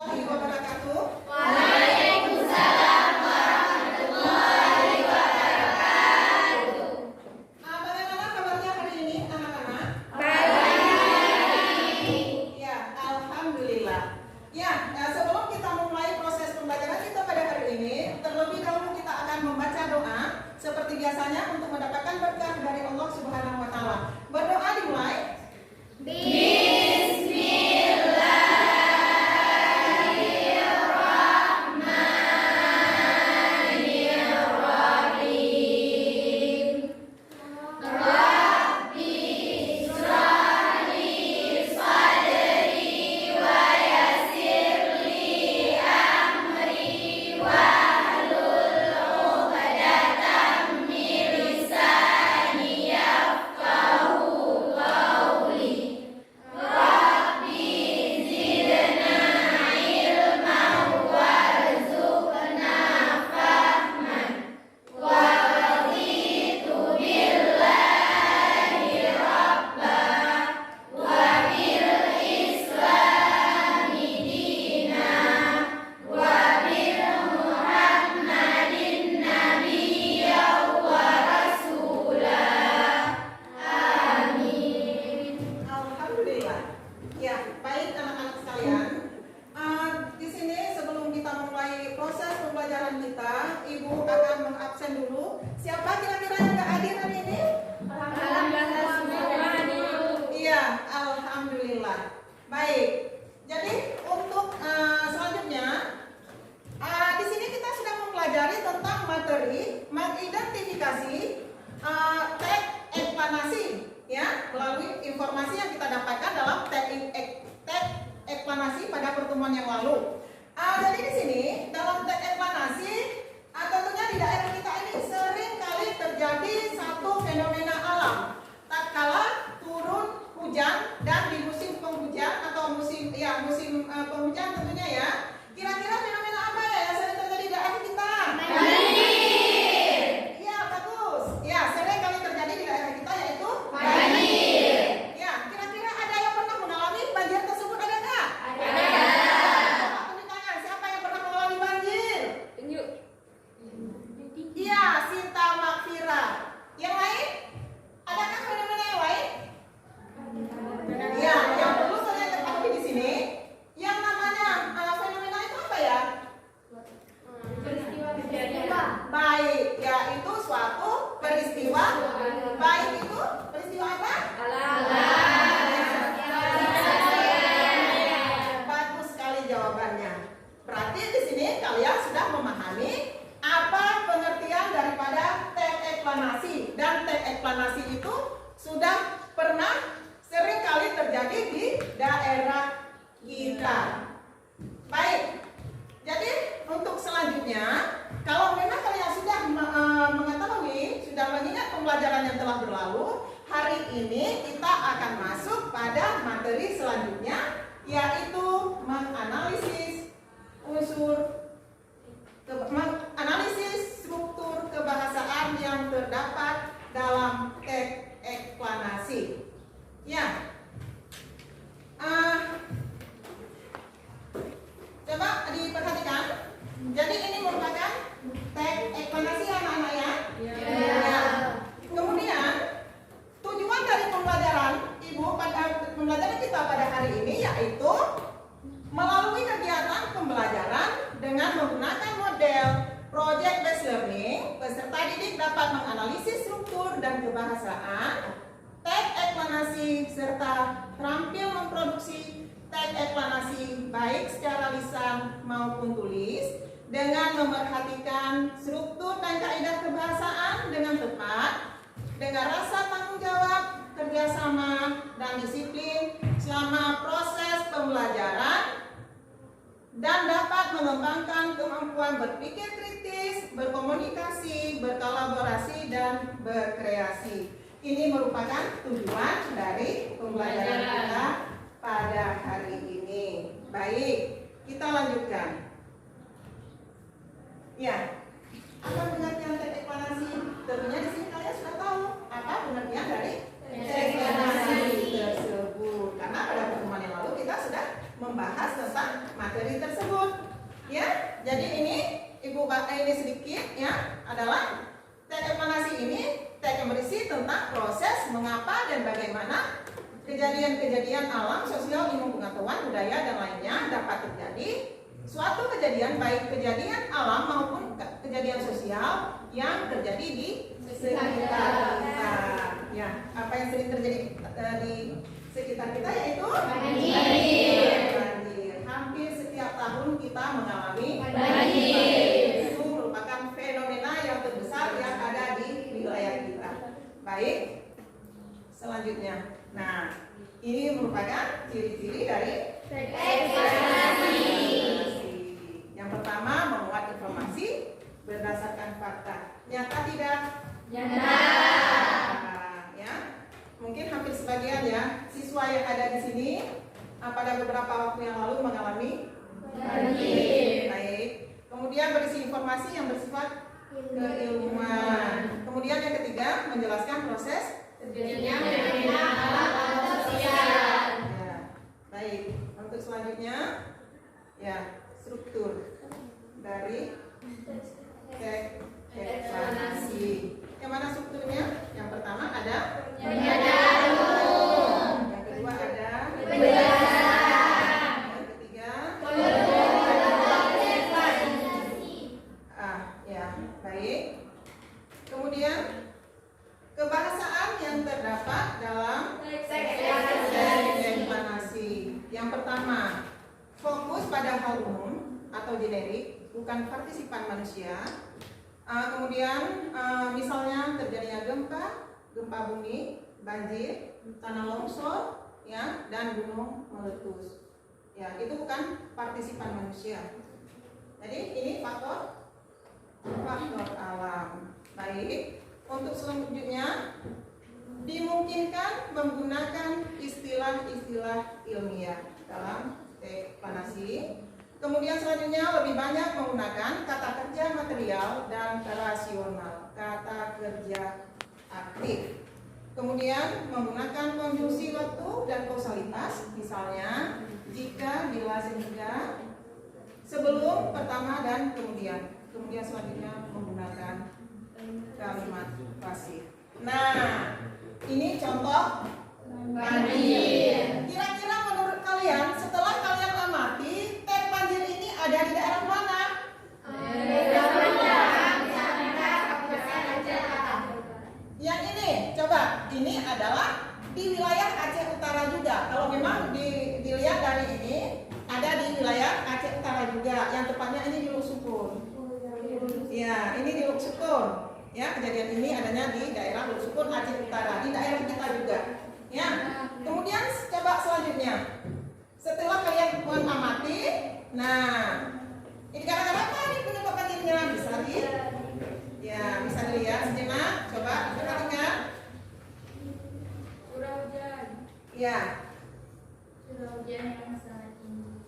wabarakatuh. Waalaikumsalam warahmatullahi wabarakatuh. Bagaimana kabarnya hari ini anak-anak? Baik. Ya, alhamdulillah. Ya, sebelum kita mulai proses pembelajaran kita pada hari ini, terlebih dahulu kita akan membaca doa seperti biasanya untuk mendapatkan berkah dari Allah Subhanahu wa taala. Berdoa dimulai. Ya, baik anak-anak sekalian. Di sini sebelum kita mulai proses pembelajaran kita, Ibu akan mengabsen dulu. Siapa kira-kira yang nggak hadir hari ini? Iya, alhamdulillah. Baik. Jadi untuk selanjutnya, di sini kita sudah mempelajari tentang materi mengidentifikasi teks eksplanasi. Ya, melalui informasi yang kita dapatkan dalam teks eksplanasi pada pertemuan yang lalu. Jadi di sini dalam teks eksplanasi, tentunya di daerah kita ini sering kali terjadi satu fenomena alam. Tatkala turun hujan dan di musim penghujan atau musim penghujan tentunya ya. Kira-kira fenomena apa ya yang sering terjadi di daerah kita? Iya, bagus. Ya, sering kali terjadi di daerah kita yaitu banjir. Ya, kira-kira ada yang pernah mengalami banjir tersebut, ada nggak? Ada. Coba tunjuk tangan, siapa yang pernah mengalami banjir? Iya, Sinta Makfira. Yang lain? Adakah fenomena yang lain? Ya, yang perlu saya ketahui di sini, yang namanya fenomena itu apa ya? Baik, yaitu suatu peristiwa. Baik itu peristiwa apa? Bagus sekali jawabannya. Berarti di sini kalian sudah memahami apa pengertian daripada teks eksplanasi, dan teks eksplanasi itu sudah pernah sering kali terjadi di daerah kita. Baik. Jadi untuk selanjutnya, kalau memang kalian sudah mengetahui, sudah mengingat pembelajaran yang telah berlalu, hari ini kita akan masuk pada materi selanjutnya, yaitu menganalisis struktur kebahasaan yang terdapat dalam teks eksplanasi. Ya. Coba diperhatikan. Jadi ini merupakan teks eksplanasi anak-anak ya. Ya. Kemudian tujuan dari pembelajaran Ibu pada pembelajaran kita pada hari ini yaitu melalui kegiatan pembelajaran dengan menggunakan model project based learning, peserta didik dapat menganalisis struktur dan kebahasaan teks eksplanasi serta terampil memproduksi teks eksplanasi baik secara lisan maupun tulis dengan memerhatikan struktur dan kaidah kebahasaan dengan tepat, dengan rasa tanggung jawab, kerjasama, dan disiplin selama proses pembelajaran, dan dapat mengembangkan kemampuan berpikir kritis, berkomunikasi, berkolaborasi, dan berkreasi. Ini merupakan tujuan dari pembelajaran kita pada hari ini. Baik, kita lanjutkan. Ya, apa pengertian teks eksplanasi? Tentunya di sini kalian sudah tahu apa pengertian dari teks eksplanasi tersebut. Karena pada pertemuan yang lalu kita sudah membahas tentang materi tersebut. Jadi ini ini sedikit ya adalah teks eksplanasi ini teks yang berisi tentang proses mengapa dan bagaimana kejadian-kejadian alam, sosial, ilmu pengetahuan, budaya dan lainnya dapat terjadi. Suatu kejadian baik kejadian alam maupun kejadian sosial yang terjadi di sekitar kita. Ya, apa yang sering terjadi di sekitar kita yaitu banjir. Hampir setiap tahun kita mengalami banjir. Itu merupakan fenomena yang terbesar yang ada di wilayah kita. Baik, selanjutnya. Nah, ini merupakan ciri-ciri dari teks eksplanasi. Yang pertama, memuat informasi berdasarkan fakta. Nyata tidak? Nyata. Ya, mungkin hampir sebagian ya siswa yang ada di sini pada beberapa waktu yang lalu mengalami banjir. Baik. Kemudian berisi informasi yang bersifat keilmuan. Kemudian yang ketiga, menjelaskan proses terjadinya fenomena alam atau sosial. Ya, baik. Untuk selanjutnya, ya struktur dari teks eksplanasi. Yang mana strukturnya? Yang pertama ada pernyataan umum. Yang kedua ada penjelasan. Yang ketiga ya, baik. Kemudian kebahasaan yang terdapat dalam teks eksplanasi. Yang pertama, fokus pada hal umum atau generik, bukan partisipan manusia. Kemudian misalnya terjadinya gempa bumi, banjir, tanah longsor, ya, dan gunung meletus. Ya, itu bukan partisipan manusia. Jadi ini faktor alam. Baik. Untuk selanjutnya, dimungkinkan menggunakan istilah-istilah ilmiah dalam teks eksplanasi. Kemudian selanjutnya lebih banyak menggunakan kata kerja material dan rasional, kata kerja aktif. Kemudian menggunakan konjungsi waktu dan kausalitas, misalnya jika, bila, sehingga, sebelum, pertama, dan kemudian. Kemudian selanjutnya menggunakan kalimat pasif. Nah, ini contoh banjir. Kira-kira menurut kalian setelah kalian amati teks banjir ini ada di daerah mana? Yang ini, coba, ini adalah di wilayah Aceh Utara juga. Kalau memang dilihat dari ini, ada di wilayah Aceh Utara juga. Yang tepatnya ini di Lusukur. Ya, ini di Lusukur. Ya, kejadian ini adanya di daerah Lusukur Aceh Utara, di daerah kita juga. Ya. Kemudian coba selanjutnya. Setelah kalian mengamati, nah, ini gara-gara apa nih penyebab banjirnya? Bisa bisa dilihat sejenak. Coba perhatikan. Curah hujan. Ya. Curah hujan yang sangat tinggi.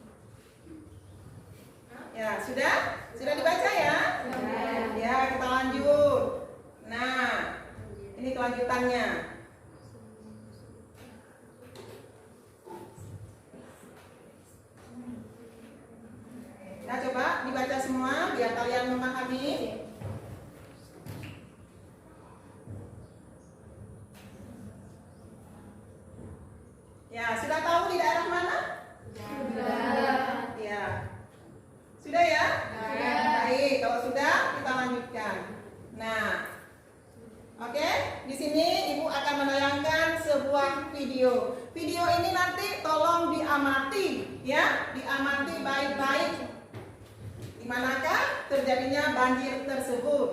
Ya, sudah? Sudah dibaca ya? Ya, kita lanjut. Nah, ini kelanjutannya. Nah, coba dibaca semua biar kalian memahami. Ya, sudah tahu di daerah mana? Sudah. Ya. Sudah ya? Sudah. Baik, kalau sudah kita lanjutkan. Nah, oke, di sini Ibu akan menayangkan sebuah video. Video ini nanti tolong diamati, ya, diamati baik-baik. Di manakah terjadinya banjir tersebut?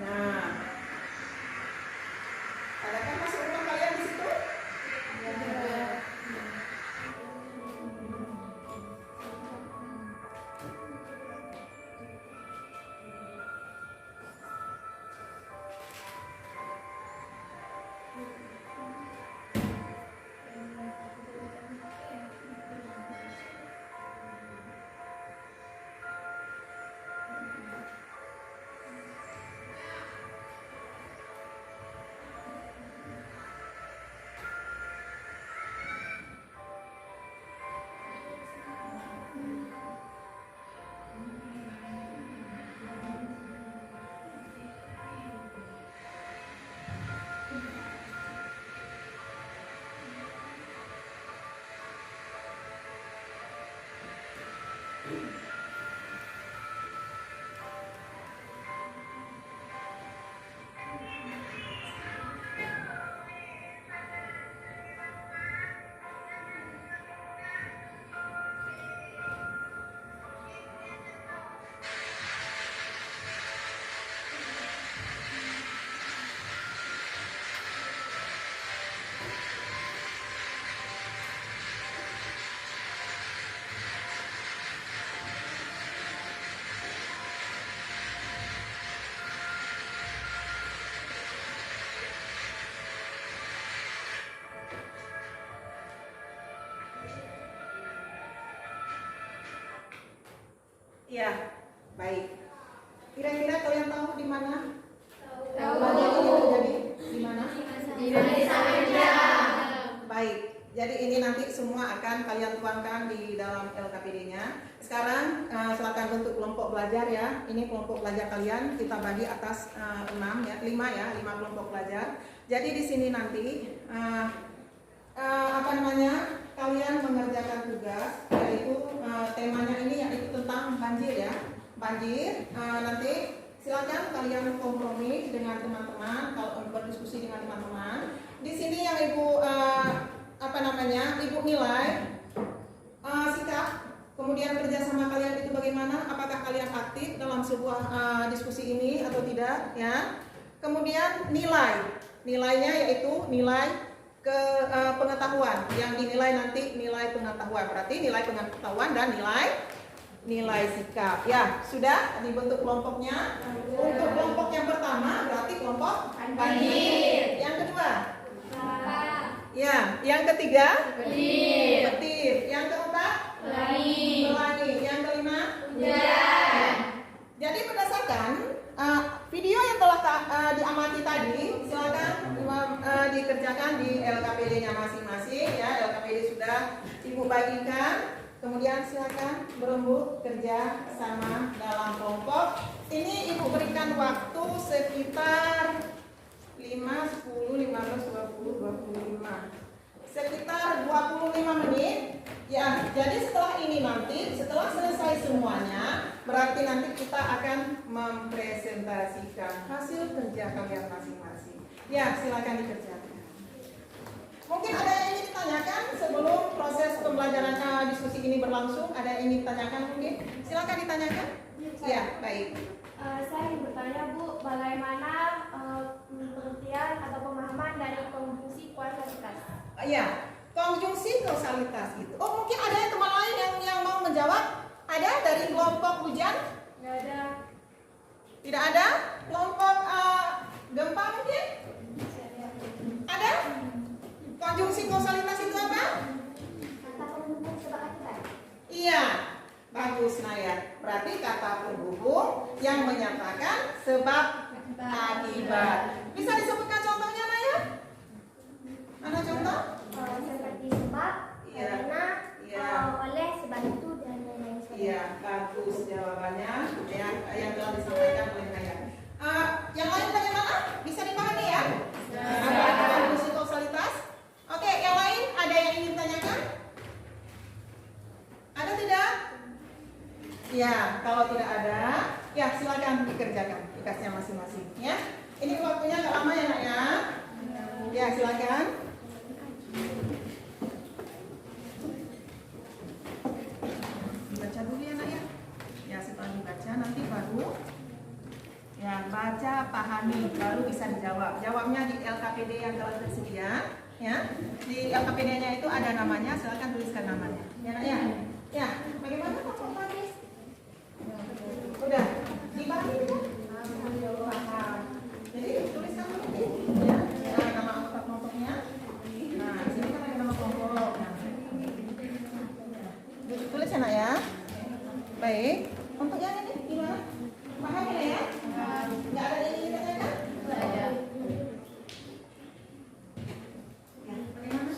Nah, adakah masuk rumah kalian di situ? Iya, baik. Kira-kira kalian tahu di mana? Tahu. Bagian ini terjadi di mana? Di sana. Baik. Jadi ini nanti semua akan kalian tuangkan di dalam LKPD-nya. Sekarang silakan bentuk kelompok belajar ya. Ini kelompok belajar kalian kita bagi atas 5 kelompok belajar. Jadi di sini nanti kalian mengerjakan tugas, yaitu temanya ini yaitu tentang banjir ya. Banjir. Nanti silakan kalian kompromi dengan teman-teman, kalau berdiskusi dengan teman-teman. Di sini yang ibu ibu nilai sikap, kemudian kerjasama kalian itu bagaimana, apakah kalian aktif dalam sebuah diskusi ini atau tidak ya. Kemudian nilainya yaitu nilai pengetahuan, yang dinilai nanti nilai pengetahuan, berarti nilai pengetahuan dan nilai sikap ya. Sudah dibentuk kelompoknya. Untuk kelompok yang pertama berarti kelompok banjir, yang kedua ya, yang ketiga petir, yang keempat pelangi, yang kelima hujan. Jadi berdasarkan video yang telah diamati tadi, silakan dikerjakan di LKPD-nya masing-masing ya. LKPD sudah ibu bagikan. Kemudian silakan berembuk kerja sama dalam kelompok. Ini ibu berikan waktu sekitar 5, 10, 15, 20, 25. Sekitar 25 menit. Ya, jadi setelah ini nanti, setelah selesai semuanya, berarti nanti kita akan mempresentasikan hasil kerja kalian masing-masing. Ya, silakan dikerjakan. Mungkin ada yang ingin ditanyakan sebelum proses pembelajaran diskusi ini berlangsung? Ada yang ingin ditanyakan mungkin? Silakan ditanyakan. Ya, baik. Saya ingin bertanya Bu, bagaimana pengertian atau pemahaman dari konjungsi kausalitas? Ya, konjungsi kausalitas itu. Oh, mungkin ada yang teman lain yang mau menjawab? Ada dari kelompok hujan? Nggak ada. Tidak ada? Kelompok gempa mungkin? Ada? Konjungsi kausalitas itu apa? Kata penghubung sebab akibat. Iya, bagus Naya. Berarti kata penghubung yang menyatakan sebab akibat. Bisa disebutkan contohnya Naya? Mana contoh? Seperti sebab, Iya. karena, Iya. oleh, sebab itu dan lain-lain sebagainya. Iya, bagus jawabannya yang telah disampaikan oleh Naya. Yang lain bagaimana? Bisa dipahami ya? Apa konjungsi kausalitas? Oke, yang lain ada yang ingin tanyakan? Ada tidak? Ya, kalau tidak ada, ya silakan dikerjakan tugasnya masing-masing ya. Ini waktunya nggak lama ya Nak ya. Ya, silakan. Dibaca dulu ya Nak ya. Ya, setelah dibaca nanti baru ya baca, pahami, baru bisa dijawab. Jawabnya di LKPD yang telah tersedia ya. Di LKPD-nya itu ada namanya, silakan tuliskan namanya. Ya Nak ya. Ya, bagaimana Pak Faris? Udah dibagi kan? Paham. Jadi tuliskan dulu ya. Nama anggota kelompoknya. Nah, di sini kan ada nama kelompok. Nah, tulis ya Nak ya. Baik. Untuk yang ini gimana? Paham ya? Nggak ada yang ingin ditanyakan? Nggak ada. Ya, bagaimana?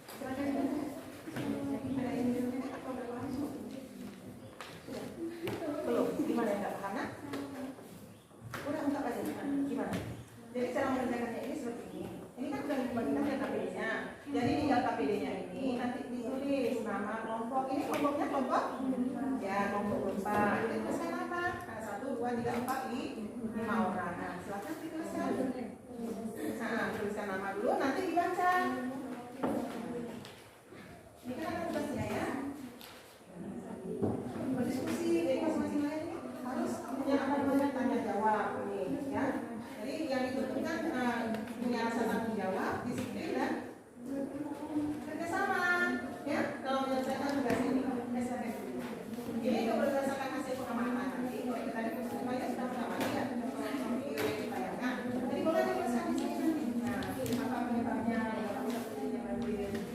Silakan. Ada yang ingin ditanyakan atau berlangsung? Sudah? Belum? Gimana yang nggak paham Nak? Udah ungkap aja gimana? Jadi cara mengerjakannya ini seperti ini. Ini kan sudah dibagikan LKPD-nya. Jadi di LKPD-nya ini nanti ditulis nama nama kelompok. Ini kelompoknya kelompok ya kelompok 4. Itu tuliskan nama. Nah, 1, 2, 3, 4, 5 orang. Nah, silakan dituliskan. Nah, tuliskan nama dulu, nanti dibaca. Ini kan ada tugasnya ya. Berdiskusi, jadi masing-masing lain harus punya apa namanya tanya jawab ini ya. Jadi yang ditentukan punya rasa tanggung jawab, disiplin dan kerjasama ya dalam menyelesaikan tugas ini. Ini juga berdasarkan hasil pengamatan nanti. Kita di kursus saya sudah mengamati ya ditayangkan. Jadi boleh dituliskan di sini nanti. Nah, apa penyebabnya? Apa penyebabnya?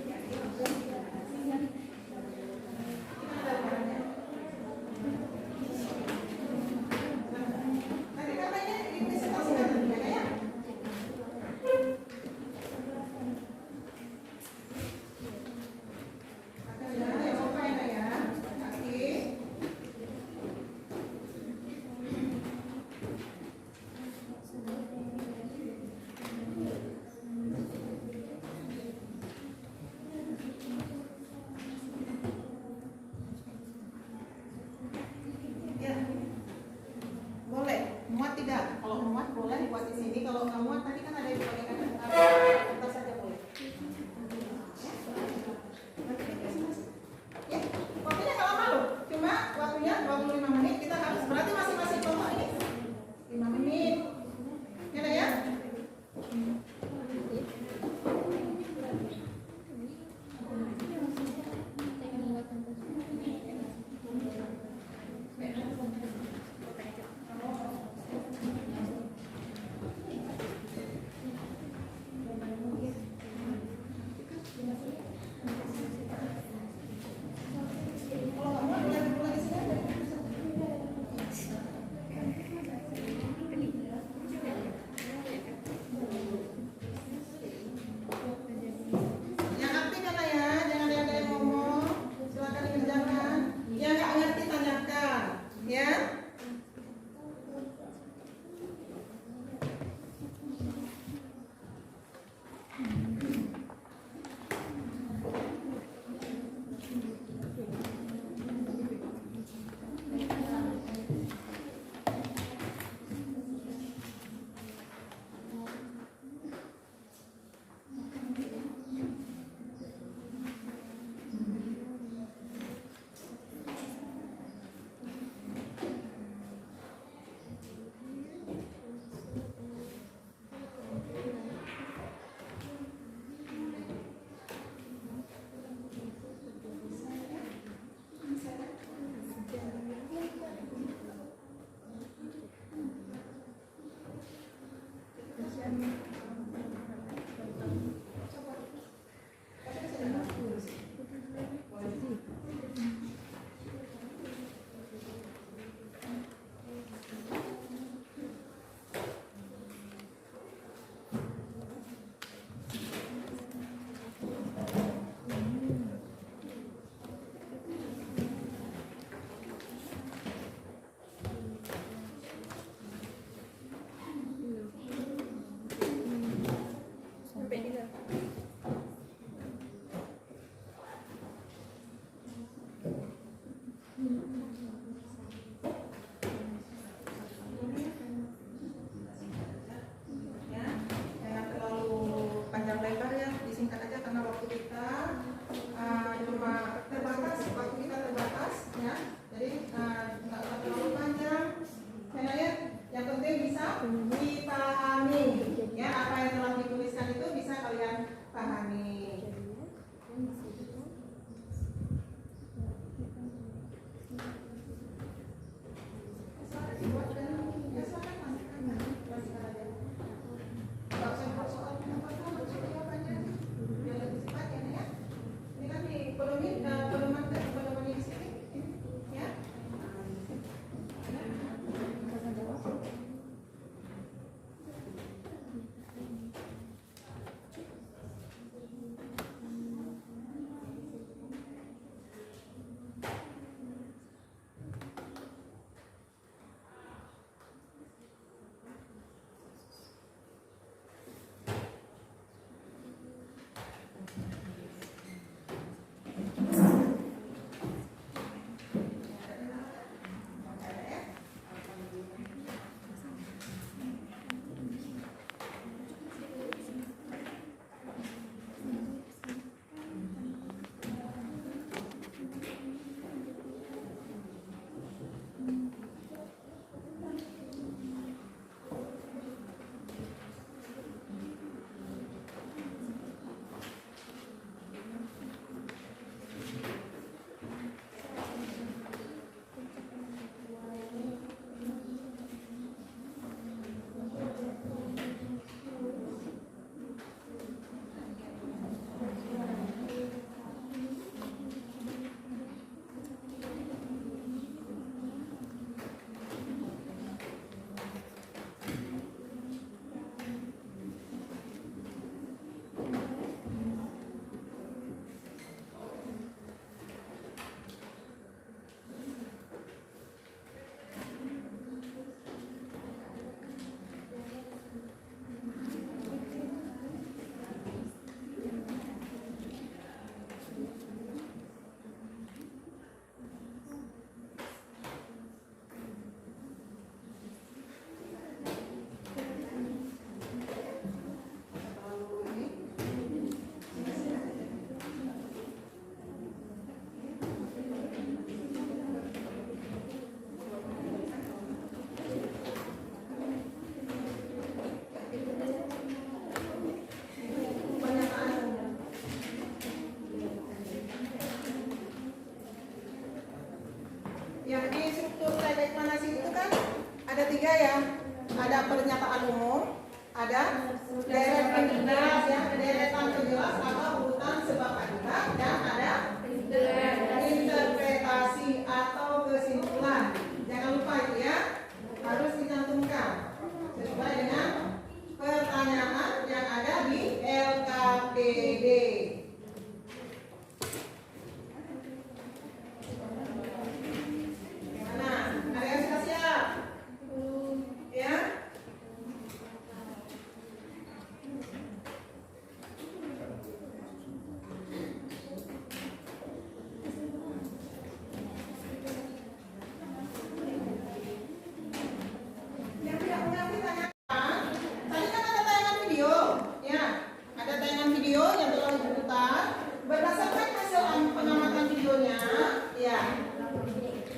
3 ya. Ada pernyataan umum, ada deret penjelas ya, deretan penjelas atau urutan sebab akibat, dan ada interpretasi atau kesimpulan. Jangan lupa itu ya, harus dicantumkan sesuai dengan pertanyaan yang ada di LKPD. Gimana? Ada yang sudah siap? Ya? Yang tidak mengerti tanyakan. Tadi kan ada tayangan video, ya, ada tayangan video yang telah diputar. Berdasarkan hasil pengamatan videonya, ya,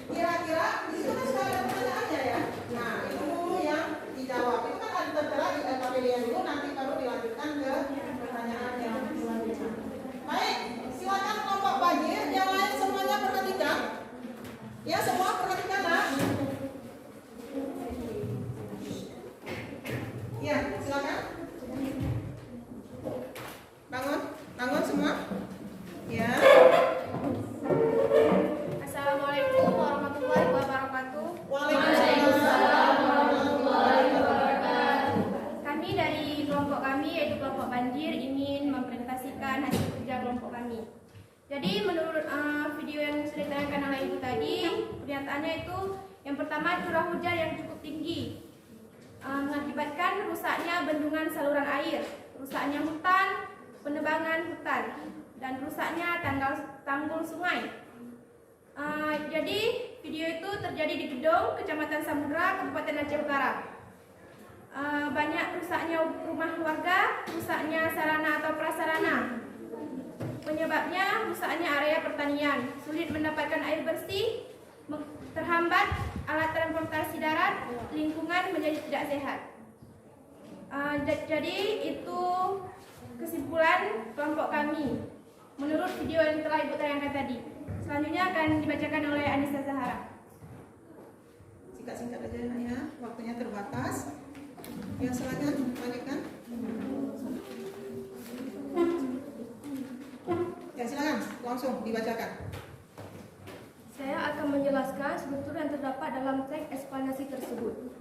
kira-kira di situ kan sudah ada pertanyaannya ya. Nah, itu dulu yang dijawab. Itu kan ada tertera di LKPD dulu, nanti baru dilanjutkan ke pertanyaan yang selanjutnya. Baik, silakan kelompok Banjir. Yang lain semuanya perhatikan. Ya, semua perhatikan lah. Ya, silakan. Bangun semua. Ya. Assalamualaikum warahmatullahi wabarakatuh. Waalaikumsalam warahmatullahi wabarakatuh. Kami dari kelompok kami yaitu kelompok Banjir ingin mempresentasikan hasil kerja kelompok kami. Jadi menurut video yang sudah ditayangkan oleh ibu tadi, pernyataannya itu yang pertama curah hujan yang cukup tinggi mengakibatkan rusaknya bendungan saluran air, rusaknya hutan, penebangan hutan, dan rusaknya tanggul sungai. Jadi video itu terjadi di Gedong, Kecamatan Samudra, Kabupaten Aceh Utara. Banyak rusaknya rumah warga, rusaknya sarana atau prasarana. Penyebabnya rusaknya area pertanian, sulit mendapatkan air bersih, terhambat alat transportasi darat, lingkungan menjadi tidak sehat. Jadi itu kesimpulan kelompok kami menurut video yang telah ibu tayangkan tadi. Selanjutnya akan dibacakan oleh Anissa Zahara. Singkat-singkat aja ya, waktunya terbatas. Ya, silakan lanjutkan. Ya, silakan langsung dibacakan. Saya akan menjelaskan struktur yang terdapat dalam teks eksplanasi tersebut.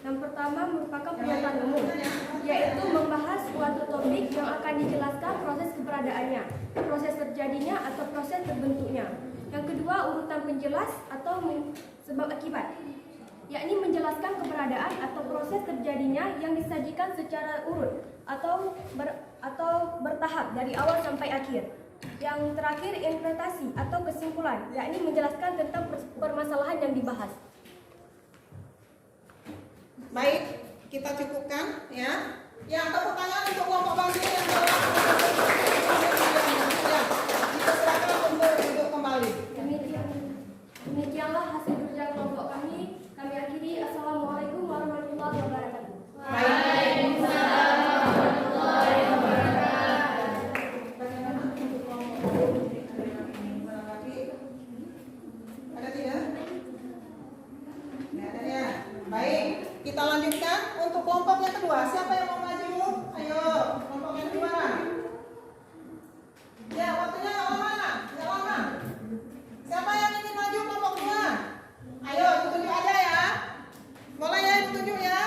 Yang pertama merupakan pernyataan umum, yaitu membahas suatu topik yang akan dijelaskan proses keberadaannya, proses terjadinya atau proses terbentuknya. Yang kedua urutan penjelas atau sebab akibat, yakni menjelaskan keberadaan atau proses terjadinya yang disajikan secara urut atau bertahap dari awal sampai akhir. Yang terakhir interpretasi atau kesimpulan, yakni menjelaskan tentang permasalahan yang dibahas. Baik, kita cukupkan ya. Yang ada pertanyaan untuk kelompok Banjir yang telah ya, dipersilakan untuk duduk kembali. Demikianlah hasil kerja kelompok kami. Kami akhiri. Assalamualaikum warahmatullahi wabarakatuh. Waalaikumsalam warahmatullahi wabarakatuh. Ada tidak? Tidak ada ya. Baik, kita lanjutkan untuk kelompok yang kedua. Siapa yang mau maju? Ayo, kelompok yang kedua. Ya, waktunya nggak lama, nggak lama. Siapa yang ingin maju kelompok kedua? Ayo, tunjuk aja ya. Boleh ya, tunjuk ya.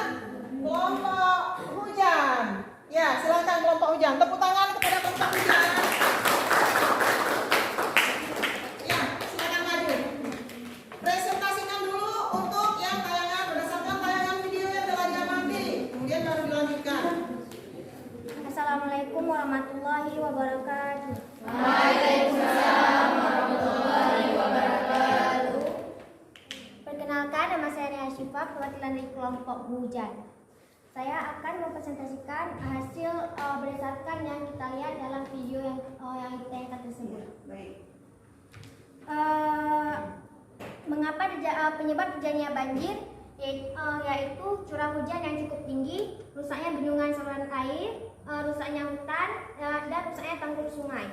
Kelompok hujan. Ya, silakan kelompok hujan. Tepuk tangan kepada kelompok hujan. Ya, silakan maju. Presentasikan dulu untuk yang tayangan berdasarkan tayangan video yang telah diamati. Kemudian baru dilanjutkan. Assalamualaikum warahmatullahi wabarakatuh. Waalaikumsalam warahmatullahi wabarakatuh. Perkenalkan, nama saya Nia Syifa, perwakilan dari kelompok hujan. Saya akan mempresentasikan hasil berdasarkan yang kita lihat dalam video yang ditayangkan tersebut. Baik. Mengapa penyebab terjadinya banjir? Yaitu curah hujan yang cukup tinggi, rusaknya bendungan saluran air, rusaknya hutan, dan rusaknya tanggul sungai.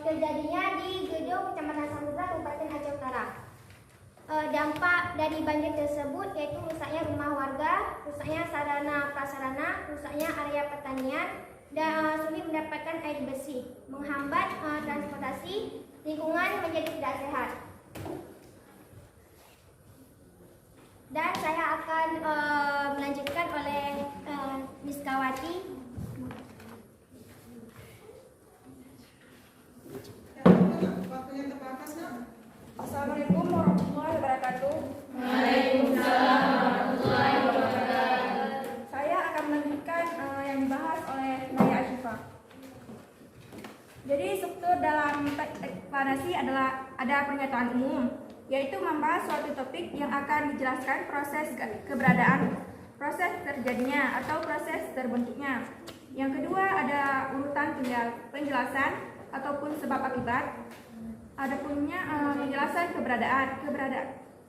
Terjadinya di Gedong, Kecamatan Samudra, Kabupaten Aceh Utara. dampak dari banjir tersebut yaitu rusaknya rumah warga, rusaknya sarana prasarana, rusaknya area pertanian, dan sulit mendapatkan air bersih, menghambat transportasi, lingkungan menjadi tidak sehat. Dan saya akan melanjutkan oleh Miss Kawati. Waktunya terbatas, Nak. Assalamualaikum warahmatullahi wabarakatuh. Waalaikumsalam warahmatullahi wabarakatuh. Saya akan melanjutkan yang dibahas oleh Naya Ashifa. Jadi struktur dalam deklarasi adalah ada pernyataan umum, yaitu membahas suatu topik yang akan dijelaskan proses keberadaan, proses terjadinya atau proses terbentuknya. Yang kedua ada urutan penjelasan ataupun sebab akibat. Ada punya penjelasan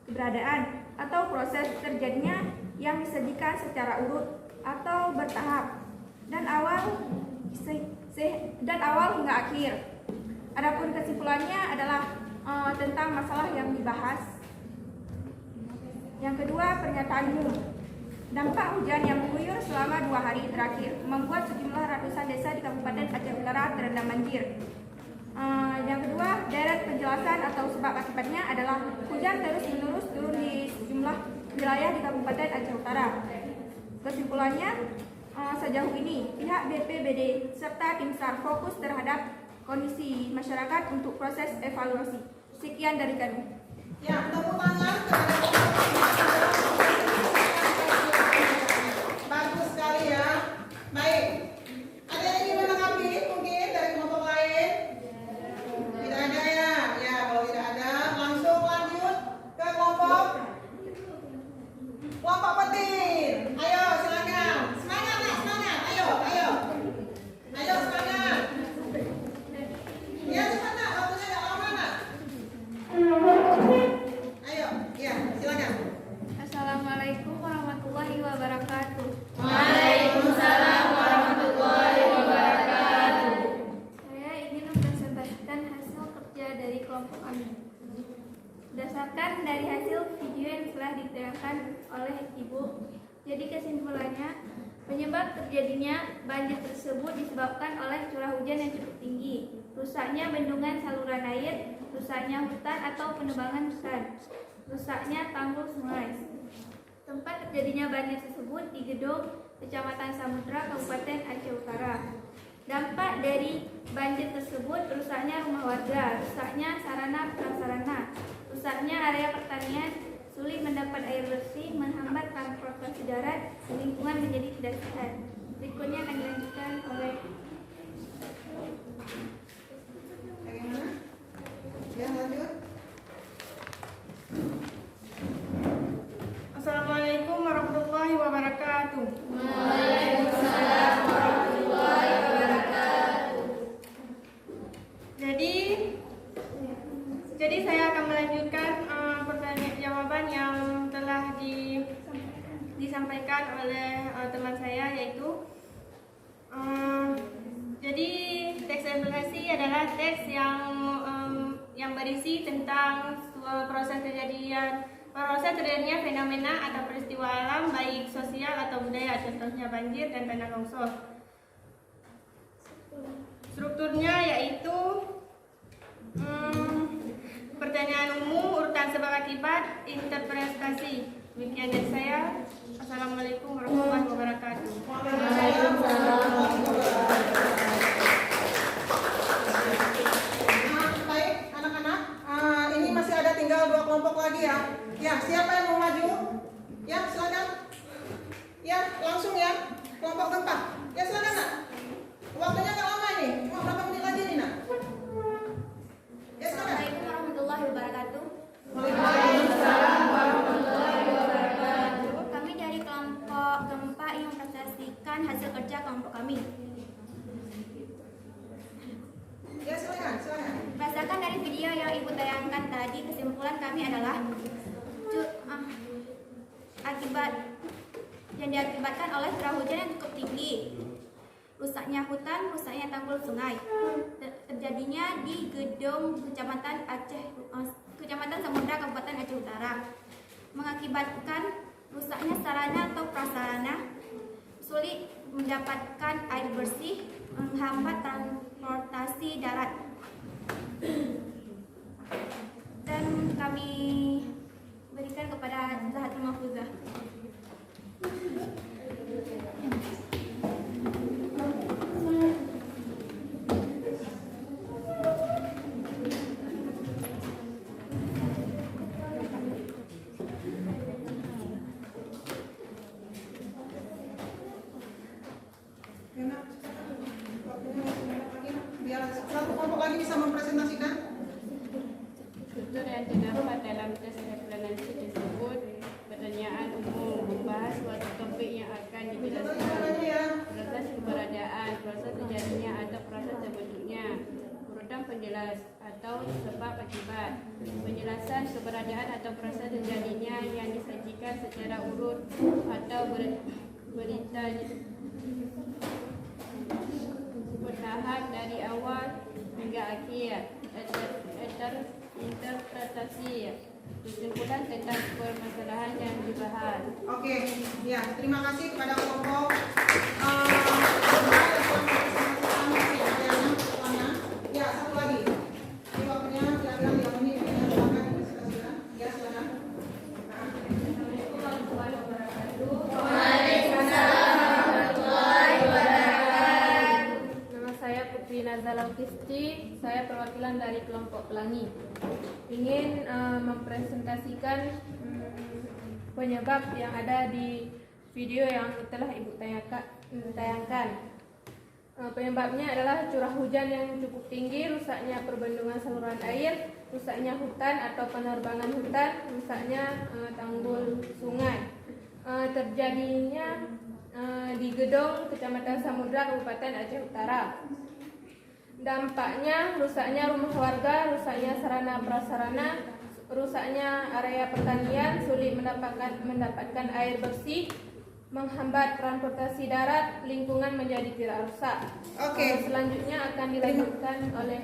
keberadaan atau proses terjadinya yang disajikan secara urut atau bertahap dan awal hingga akhir. Adapun kesimpulannya adalah tentang masalah yang dibahas. Yang kedua, pernyataan umum. Dampak hujan yang mengguyur selama 2 hari terakhir membuat sejumlah ratusan desa di Kabupaten Aceh Utara terendam banjir. Yang kedua, deret penjelasan atau sebab akibatnya adalah hujan terus-menerus turun di sejumlah wilayah di Kabupaten Aceh Utara. Kesimpulannya, sejauh ini pihak BPBD serta tim SAR fokus terhadap kondisi masyarakat untuk proses evaluasi. Sekian dari kami. Ya, tepuk tangan kepada bagus sekali ya. Baik. Ada yang ingin menanggapi mungkin dari kelompok lain? Tidak ada ya? Ya, kalau tidak ada, langsung lanjut ke kelompok petir. Ayo, silakan. Semangat, Nak, semangat. Ayo. Ayo, semangat. Ya, cepat, Nak. Waktunya nggak lama, Nak. Ayo, ya, silakan. Assalamualaikum warahmatullahi wabarakatuh. Waalaikumsalam warahmatullahi wabarakatuh. Saya ingin mempresentasikan hasil kerja dari kelompok kami. Berdasarkan dari hasil video yang telah ditayangkan oleh Ibu, jadi kesimpulannya, penyebab terjadinya banjir tersebut disebabkan oleh curah hujan yang cukup tinggi, rusaknya bendungan saluran air, rusaknya hutan atau penebangan hutan, rusaknya tanggul sungai. Tempat terjadinya banjir tersebut di Gedong, Kecamatan Samudra, Kabupaten Aceh Utara. Dampak dari banjir tersebut rusaknya rumah warga, rusaknya sarana prasarana, rusaknya area pertanian, sulit mendapat air bersih, menghambat transportasi darat, lingkungan menjadi tidak sehat. Berikutnya akan dilanjutkan oleh Bagaimana? Ya, lanjut. Assalamualaikum warahmatullahi wabarakatuh. Waalaikumsalam warahmatullahi wabarakatuh. Jadi saya akan melanjutkan pertanyaan jawaban yang telah disampaikan oleh teman saya, yaitu jadi teks evaluasi adalah teks yang berisi tentang proses terjadinya fenomena atau peristiwa alam baik sosial atau budaya, contohnya banjir dan tanah longsor. Strukturnya yaitu pertanyaan umum, urutan sebab akibat, interpretasi. Demikian dari saya. Assalamualaikum warahmatullahi wabarakatuh. Baik, anak-anak, ini masih ada tinggal 2 kelompok lagi ya. Ya, siapa yang mau maju? Ya, silakan. Ya, langsung ya. Kelompok keempat. Ya, silakan, Nak. Waktunya nggak lama ini. Cuma berapa menit lagi nih, Nak? Ya, silakan. Assalamualaikum warahmatullahi wabarakatuh. Waalaikumsalam warahmatullahi wabarakatuh. Kami dari kelompok keempat yang mempresentasikan hasil kerja kelompok kami. Ya, silakan. Berdasarkan dari video yang Ibu tayangkan tadi, kesimpulan kami adalah akibat yang diakibatkan oleh curah hujan yang cukup tinggi, rusaknya hutan, rusaknya tanggul sungai, terjadinya di Gedong, Kecamatan Samudra, Kabupaten Aceh Aceh Utara, mengakibatkan rusaknya sarana atau prasarana, sulit mendapatkan air bersih, menghambat transportasi darat. Dan kami berikan kepada Zahatul Mahfuzah. Biar satu kelompok lagi bisa mempresentasikan. Struktur yang terdapat dalam tes replanasi tersebut pertanyaan umum membahas suatu topik yang akan dijelaskan, proses keberadaan, proses terjadinya atau proses terbentuknya, urutan penjelas atau sebab akibat, penjelasan keberadaan atau proses terjadinya yang disajikan secara urut atau berita bertahap dari awal hingga akhir, interpretasi, kesimpulan tentang permasalahan yang dibahas. Oke, ya terima kasih kepada kelompok ya satu lagi. Ini waktunya kira-kira 5 menit ya, silakan dipresentasikan. Ya silakan. Nama saya Putri Nazala Kisti, saya perwakilan dari kelompok Pelangi. Ingin mempresentasikan penyebab yang ada di video yang telah Ibu tayangkan. Penyebabnya adalah curah hujan yang cukup tinggi, rusaknya perbendungan saluran air, rusaknya hutan atau penerbangan hutan, rusaknya tanggul sungai. Terjadinya di Gedong, Kecamatan Samudra, Kabupaten Aceh Utara. Dampaknya rusaknya rumah warga, rusaknya sarana prasarana, rusaknya area pertanian, sulit mendapatkan air bersih, menghambat transportasi darat, lingkungan menjadi tidak rusak. Oke. Selanjutnya akan dilanjutkan oleh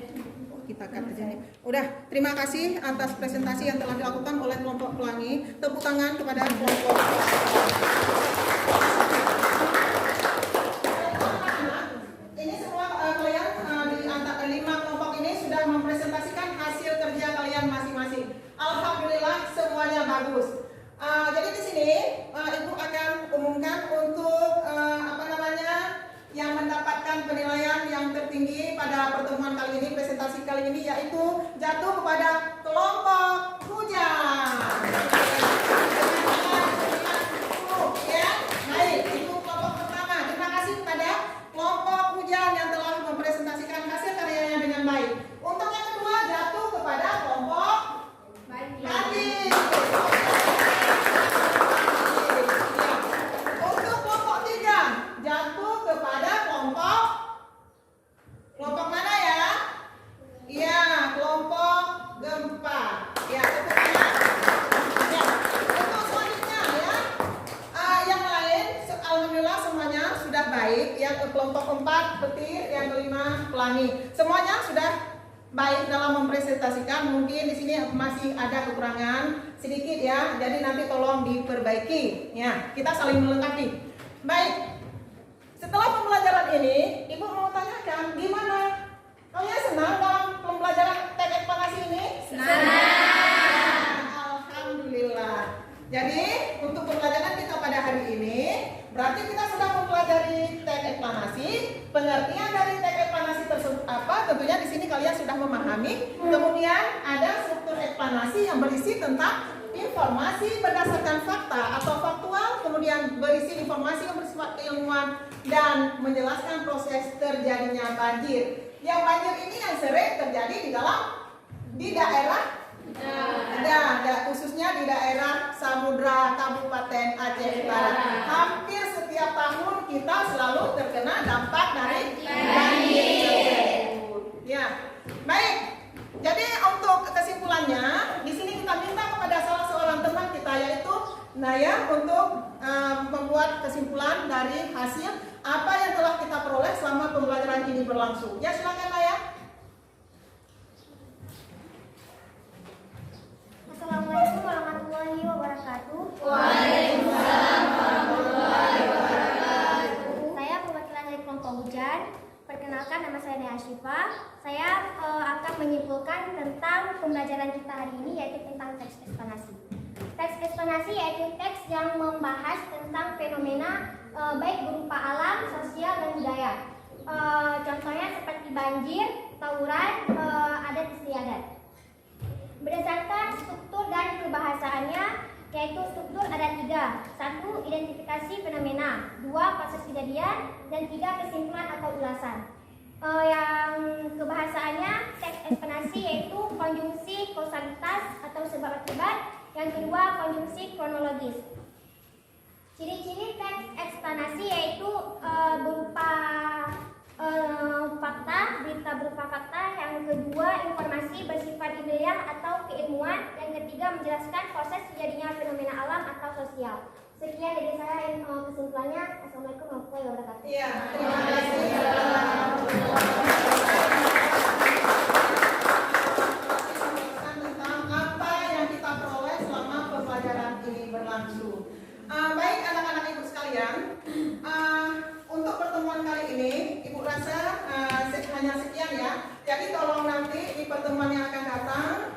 Kita cut aja nih. Udah, terima kasih atas presentasi yang telah dilakukan oleh kelompok Pelangi. Tepuk tangan kepada kelompok. Ini semua kalian di antara 5 kelompok ini sudah mempresentasikan hasil kerja kalian masing-masing. Alhamdulillah semuanya bagus. Jadi di sini Ibu akan umumkan untuk yang mendapatkan penilaian yang tertinggi pada pertemuan kali ini, presentasi kali ini, yaitu jatuh kepada kelompok hujan. Ya, baik, itu kelompok pertama. Terima kasih kepada kelompok hujan yang telah mempresentasikan hasil karyanya dengan baik. Untuk yang kedua jatuh kepada kelompok banjir. Untuk kelompok 3 jatuh kepada kelompok mana ya? Iya, kelompok gempa. Ya, tepuk tangan. Ya, untuk selanjutnya ya, yang lain, alhamdulillah semuanya sudah baik. Yang kelompok 4 petir, yang kelima pelangi. Semuanya sudah baik dalam mempresentasikan. Mungkin di sini masih ada kekurangan sedikit ya. Jadi nanti tolong diperbaiki. Ya, kita saling melengkapi. Baik. Setelah pembelajaran ini, Ibu mau tanyakan gimana? Kalian senang dalam pembelajaran teknik panasi ini? Senang. Alhamdulillah. Jadi untuk pembelajaran kita pada hari ini, berarti kita sudah mempelajari teknik panasi. Pengertian dari teknik panasi tersebut apa? Tentunya di sini kalian sudah memahami. Kemudian ada struktur eksplanasi yang berisi tentang informasi berdasarkan fakta atau faktual, kemudian berisi informasi yang bersifat keilmuan dan menjelaskan proses terjadinya banjir. Yang banjir ini yang sering terjadi di daerah khususnya di daerah Samudra Kabupaten Aceh Utara. Hampir setiap tahun kita selalu terkena dampak dari banjir. Ya, baik. Jadi untuk kesimpulannya, di sini kita minta kepada salah seorang teman kita yaitu Naya untuk membuat kesimpulan dari hasil apa yang telah kita peroleh selama pembelajaran ini berlangsung. Ya, silakan Naya. Assalamualaikum warahmatullahi pembelajaran kita hari ini yaitu tentang teks eksplanasi. Teks eksplanasi yaitu teks yang membahas tentang fenomena baik berupa alam, sosial, dan budaya. Contohnya seperti banjir, tawuran, adat istiadat. Berdasarkan struktur dan kebahasaannya, yaitu struktur ada 3. 1. Identifikasi fenomena, 2. Proses kejadian, dan 3. Kesimpulan atau ulasan. Yang kebahasaannya teks eksplanasi yaitu konjungsi kausalitas atau sebab akibat, yang kedua konjungsi kronologis. Ciri-ciri teks eksplanasi yaitu berupa fakta, berita berupa fakta, yang kedua informasi bersifat ilmiah atau keilmuan, yang ketiga menjelaskan proses terjadinya fenomena alam atau sosial. Sekian dari saya, kesimpulannya. Assalamualaikum warahmatullahi wabarakatuh. Iya, terima kasih. Tentang apa yang kita peroleh selama pembelajaran ini berlangsung. Baik anak-anak ibu sekalian, untuk pertemuan kali ini ibu rasa hanya sekian ya. Jadi tolong nanti di pertemuan yang akan datang,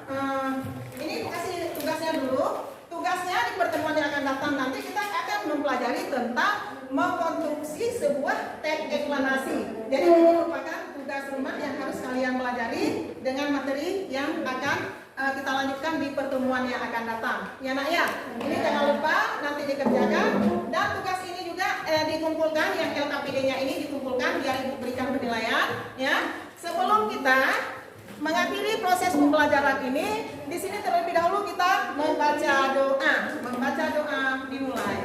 ini ibu kasih tugasnya dulu. Tugasnya di pertemuan yang akan datang nanti kita akan mempelajari tentang mengkonstruksi sebuah teks eksplanasi. Jadi ini merupakan tugas rumah yang harus kalian pelajari dengan materi yang akan kita lanjutkan di pertemuan yang akan datang. Ya nak ya, ini jangan lupa nanti dikerjakan, dan tugas ini juga dikumpulkan, yang LKPD-nya ini dikumpulkan biar ibu berikan penilaian. Ya, sebelum kita mengakhiri proses pembelajaran ini, di sini terlebih dahulu kita membaca doa. Membaca doa dimulai.